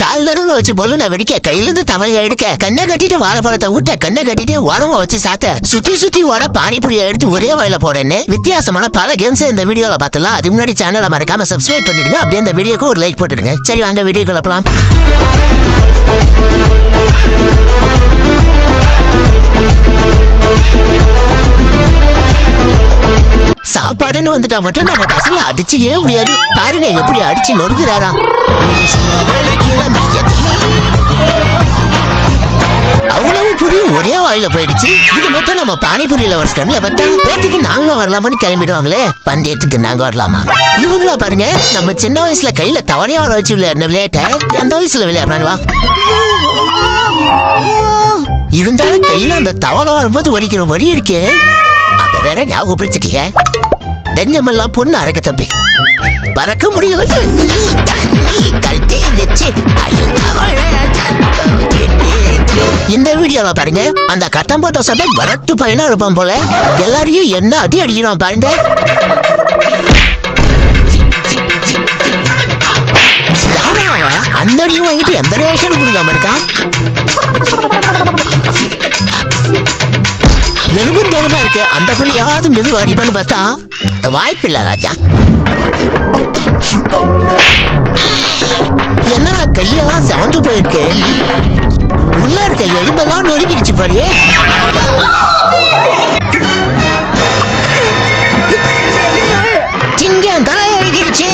கால்நடல வச்சு பொல்லுன வெடிக்க கையில இருந்து தவளைய எடுக்க கண்ணை கட்டிட்டு வாழைப்பழத்தை ஊட்ட கண்ணை கட்டிட்டு உடம்ப வச்சு சாத்த சுத்தி சுத்தி ஓட பானிபுரியை எடுத்து ஒரே வாயில போறேன்னு வித்தியாசமான பல கேம்ஸ் இந்த வீடியோல பார்த்தலாம். அது முன்னாடி சேனலை மறக்காம சப்ஸ்கிரைப் பண்ணிடுங்க. அப்படியே இந்த வீடியோக்கு ஒரு லைக் போட்டுடுங்க. சரி வாங்க வீடியோக்குள்ள போலாம். சாப்பாடுன்னு வந்துட்டா மட்டும் நம்ம பசங்க அடிச்சுக்கவே முடியாது. பாருங்க எப்படி அடிச்சு நொறுக்குறாரா. அவ்வளவு புரி ஒரே வாயில போயிடுச்சு. இது மட்டும் நம்ம பானிபுரியில ஒரு ஸ்டன்ல பார்த்தா பேத்துக்கு நாங்க வரலாமான்னு கிளம்பிடுவாங்களே. பந்தயத்துக்கு நாங்க வரலாமா? இவங்களா பாருங்க நம்ம சின்ன வயசுல கையில தவணையா வர வச்சு விளையாடுன விளையாட்ட அந்த வயசுல விளையாடுறாங்களா. இருந்தாலும் கையில அந்த தவணை வரும்போது வலிக்கிற வழி இருக்கே. அத வேற ஞாபகப்படுத்திட்டீங்க. தஞ்சமெல்லாம் பொண்ணு அறக்க தம்பி பறக்க முடியல. இந்த வீடியோல பாருங்க அந்த கட்டம் போட்ட சட்டை வரட்டு பையனா இருப்பான் போல. எல்லாரையும் என்ன அடி அடிக்கிறான் பாருங்க. அந்த அடியும் வாங்கிட்டு எந்த ரேஷன் கொடுக்காம இருக்கா. மெருகும் தோணுமா இருக்கு. அந்த பிள்ளையாவது மெது அடிப்பான்னு பார்த்தா வாய்ப்பு இல்ல ராஜா. என்ன கையெல்லாம் சவந்து போயிருக்கு. உள்ள இருக்க எலும்பெல்லாம் நொறுக்கிடுச்சு பாரு. சிங்கம் தலை எழுதிடுச்சு.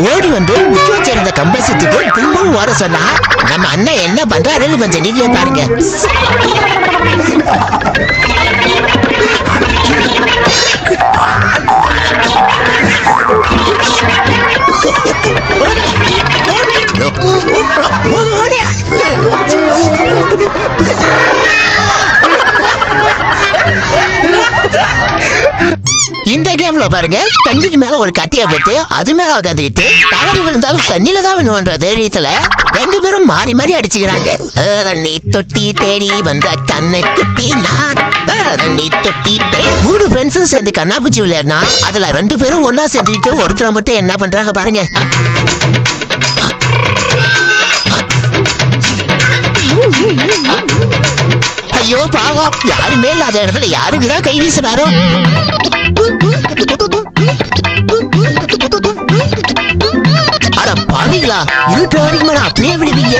ஓடி வந்து முக்கிய சேர்ந்த கம்பசத்துக்கு திரும்பவும் வர சொன்னா நம்ம அண்ணன் என்ன பண்றாருன்னு கொஞ்சம் நீங்களே பாருங்க. இந்த கேம்ல பாருங்க தண்ணிக்கு மேல ஒரு கத்தியா போட்டு அது மேல கத்திட்டு தவறி விழுந்தாலும் தண்ணியில தான் வேணும்ன்ற தைரியத்துல ரெண்டு பேரும் மாறி மாறி அடிச்சுக்கிறாங்க. நீ தொட்டி தேடி வந்த கண்ணை குட்டி நீ தொட்டி மூணு ஃப்ரெண்ட்ஸும் சேர்ந்து கண்ணாப்பூச்சி விளையாடுனா அதுல ரெண்டு பேரும் ஒன்னா சேர்ந்துட்டு ஒருத்தரை மட்டும் என்ன பண்றாங்க பாருங்க. ஐயோ பாவம் யாருமே இல்லாத இடத்துல யாருக்குதான் கை வீசுறாரோ. அட பாவீங்களா இருட்டு வரைக்கும் அப்படியே விடுவீங்க.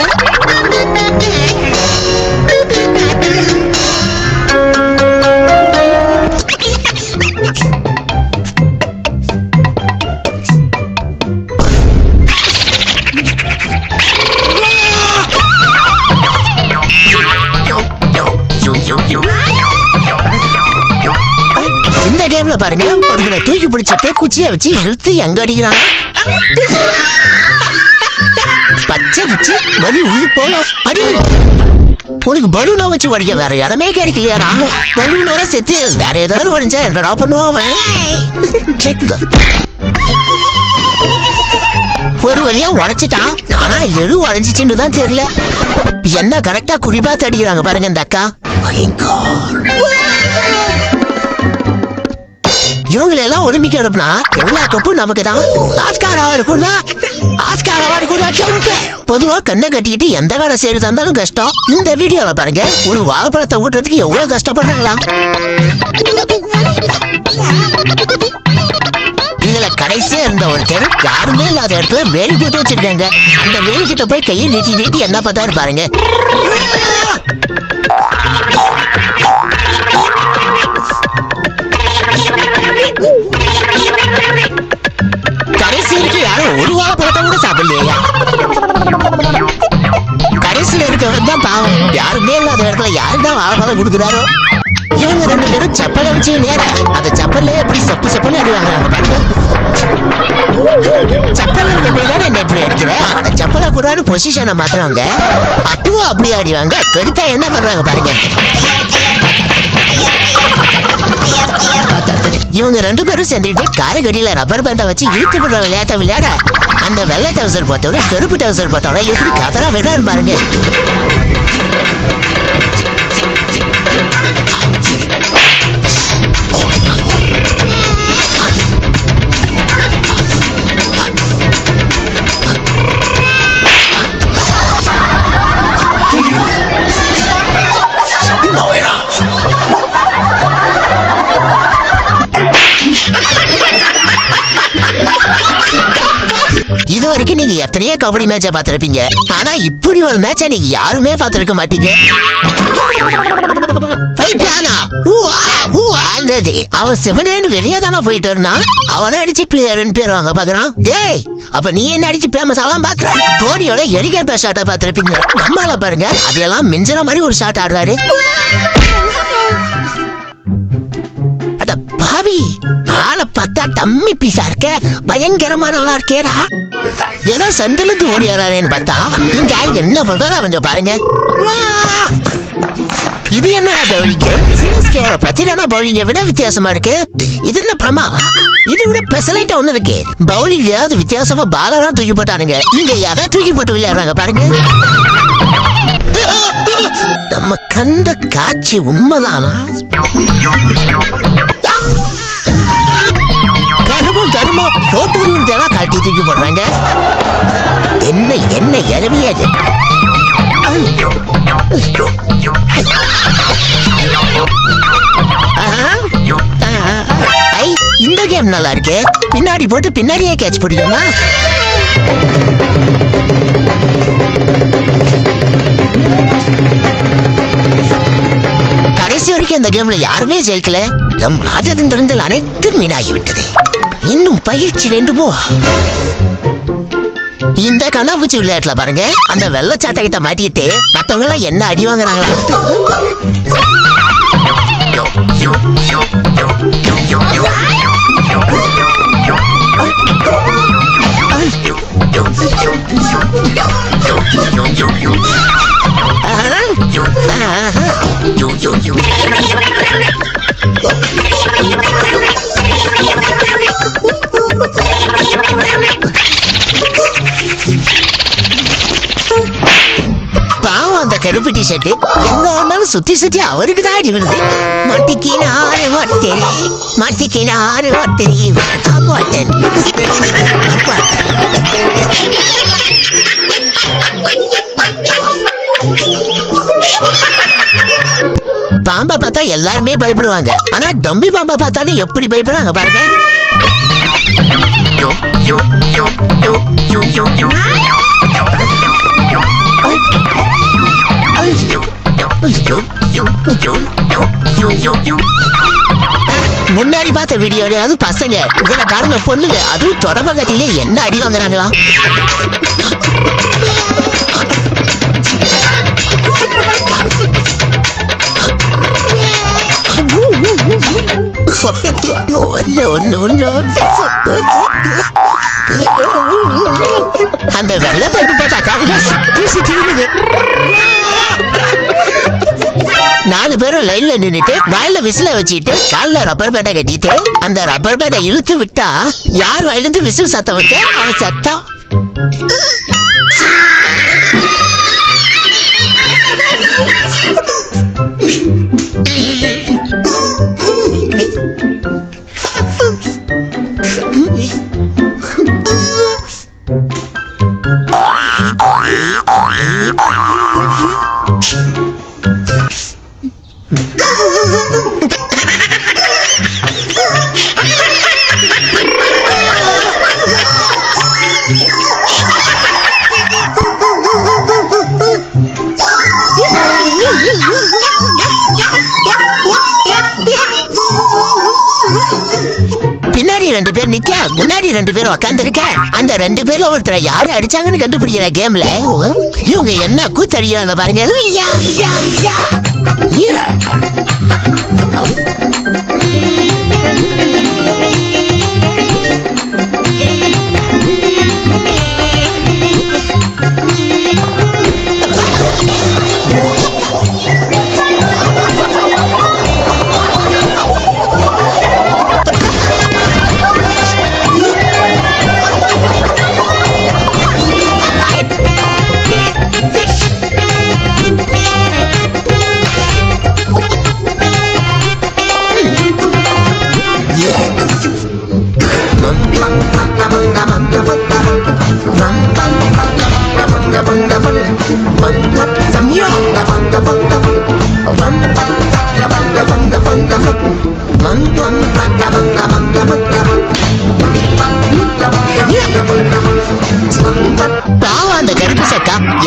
இந்த கேம்ல பாருங்க ஒருத்தனை தூக்கி பிடிச்சப்பே குச்சியை வச்சு இழுத்து எங்க அடிக்கிறான். பச்சை குச்சி வலி உயிர் போல அடி. உனக்கு பலூனா வச்சு வடிக்க வேற இடமே கிடைக்கலையா. பலூனோட செத்து வேற ஏதாவது வடிஞ்சா என்னடா பண்ணுவான். ஒரு வழியா உடைச்சிட்டான். ஆனா எது உடைஞ்சிச்சுன்னு தான் தெரியல. என்ன கரெக்டா குறிபாத்து அடிக்கிறாங்க பாருங்க இந்த அக்கா. இவங்களை எல்லாம் ஒலிம்பிக் அனுப்புனா எல்லா கப்பும் நமக்கு தான். ஆஸ்கார் அவார்டு கூட ஆஸ்கார் அவார்டு கூட. பொதுவா கண்ணை கட்டிக்கிட்டு எந்த வேலை செய்யறது இருந்தாலும் கஷ்டம். இந்த வீடியோல பாருங்க ஒரு வாழைப்பழத்தை ஊட்டுறதுக்கு எவ்வளவு கஷ்டப்படுறாங்களா. இதுல கடைசியா இருந்த ஒருத்தர் யாருமே இல்லாத இடத்துல வேலி போட்டு வச்சிருக்காங்க. அந்த வேலி கிட்ட போய் கையை நீட்டி நீட்டி என்ன பார்த்தாரு பாருங்க. கடைசிக்கு யாரும் ஒரு வாழைப்பழத்தை கூட சாப்பிடலையா. கடைசியில இருக்கவங்க தான் பாவம். யாருமே இல்லாத இடத்துல யாருதான் வாழைப்பழம் கொடுக்குறாரோ. இவங்க ரெண்டு பேரும் செப்பலை வச்சு நேர அந்த செப்பல்ல எப்படி சப்பு சப்புன்னு அடிவாங்க. செப்பல் இருந்தபடிதான் என்ன எப்படி அடிக்கிறேன். அந்த செப்பலை கூட பொசிஷனை மாத்துறாங்க. அதுவும் அப்படி ஆடிவாங்க. கெடுத்தா என்ன பண்றாங்க பாருங்க. இவங்க ரெண்டு பேரும் சேர்ந்துட்டு காரைக்கடியில ரப்பர் பேண்டை வச்சு இழுத்து போடுற விளையாட்ட விளையாட அந்த வெள்ளை டவுசர் பார்த்தோட கருப்பு டவுசர் பார்த்தோட எப்படி கதரா விடாரு பாருங்க. வரைக்கும் நீங்க எத்தனையோ கபடி மேட்ச பாத்திருப்பீங்க. ஆனா இப்படி ஒரு மேட்ச நீங்க யாருமே பாத்திருக்க மாட்டீங்க. அவன் சிவனேன்னு வெளியே தானே போயிட்டு இருந்தான். அவனை அடிச்சு பிளேயர்னு பேர் வாங்க பாக்குறான். டேய், அப்ப நீ என்ன அடிச்சு பேமஸ் ஆகலாம் பாக்குற? தோனியோட எரிகேப்ப ஷாட்டை பாத்திருப்பீங்க. நம்மளால பாருங்க அதெல்லாம் மிஞ்சிற மாதிரி ஒரு ஷாட் ஆடுறாரு. அட பாவி, ஆளை பார்த்தா டம்மி பீஸா இருக்க, பயங்கரமா நல்லா இருக்கேடா. ஏதோ சந்திலிருந்து ஓடியாரேன்னு பார்த்தா இங்க என்ன பண்றதா கொஞ்சம் பாருங்க. இது என்ன பிரச்சனை? பவுலிங்க விட வித்தியாசமா இருக்கு. இது என்ன பிரமா? இது விட பெசலைட்டா ஒண்ணு இருக்கு. பவுலிங் ஏதாவது வித்தியாசமா பாலெல்லாம் தூக்கி போட்டானுங்க. இங்க யாராவது தூக்கி போட்டு விளையாடுறாங்க பாருங்க. நம்ம கண்ட காட்சி உண்மைதானா? கருமம் தோட்டூர் காட்டி தூக்கி போடுறாங்க. என்ன என்ன எரவியாது. இந்த கேம் நல்லா இருக்கு. பின்னாடி போட்டு பின்னாடியே கேட்ச் பிடிக்குமா? கடைசி வரைக்கும் இந்த கேம்ல யாருமே ஜெயிக்கல. நம் ராஜதந்திரங்கள் அனைத்தும் வீணாகிவிட்டது. இன்னும் பயிற்சி வேண்டுமோ? இந்த கண்ணாபூச்சி விளையாட்டுல பாருங்க, அந்த வெள்ளச்சாட்டை கிட்ட மாட்டிட்டு மத்தவங்க எல்லாம் என்ன அடி வாங்குறாங்களா? பாவம் அந்த கருப்பு டிஷர்ட் எங்க வந்தாலும் சுத்தி சுத்தி அவருக்கு தான் அடி விடுது. மாட்டிக்கினாரு பாம்பா பார்த்தா எல்லாருமே பயப்படுவாங்க. ஆனா டம்பி பாம்பா பார்த்தாலும் எப்படி பயப்படுறாங்க பாருங்க. முன்னாடி பார்த்த வீடியோல அது பசங்க, இதுல பாருங்க பொண்ணுங்க, அதுவும் தொடர்பகத்திலே என்ன அடி வாங்குறாங்களா? அந்த வெள்ள பைப்பு பார்த்தா 4 பேரும் லைன்ல நின்னுட்டு வாயில விசில வச்சுட்டு கால்ல ரப்பர் பேட்டை கட்டிட்டு அந்த ரப்பர் பேட்டை இழுத்து விட்டா யார் வாயிலிருந்து விசில் சத்தம் விட்டு அவன் சத்தம். பின்னாடி 2 பேர் நிக்க, முன்னாடி 2 பேர் உட்கார்ந்து இருக்க. அந்த 2 பேர்ல ஒருத்தரை யாரு அடிச்சாங்கன்னு கண்டுபிடிக்கிற கேம்ல இவங்க என்ன கூத்தறியாங்க பாருங்க.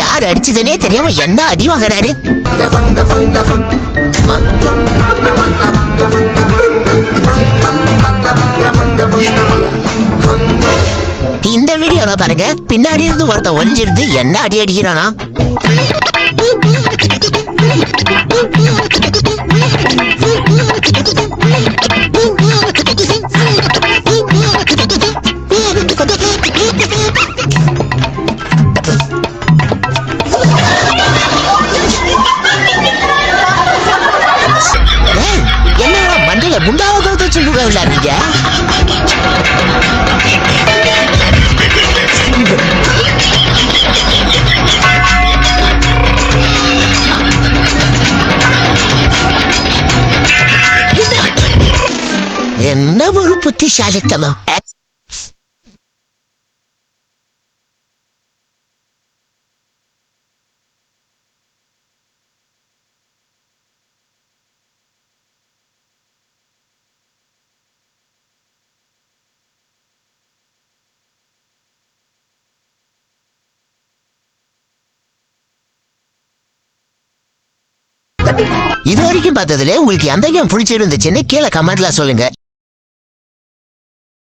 யார் அடிச்சதுன்னே தெரியாம என்ன அடி வாங்குறாரு. இந்த வீடியோல பாருங்க, பின்னாடி இருந்து ஒருத்த ஒளிஞ்சிருந்து என்ன அடி அடிக்கிறானா. என்ன மண்டையில குண்டாவை கவுத்து வச்சுருக்க விளையாடுறீங்க. என்ன ஒரு புத்திசாலித்தனம். இது வரைக்கும் பார்த்ததுல உங்களுக்கு எந்த கேம் பிடிச்சிருந்துச்சுன்னு கீழே கமெண்ட்ல சொல்லுங்க.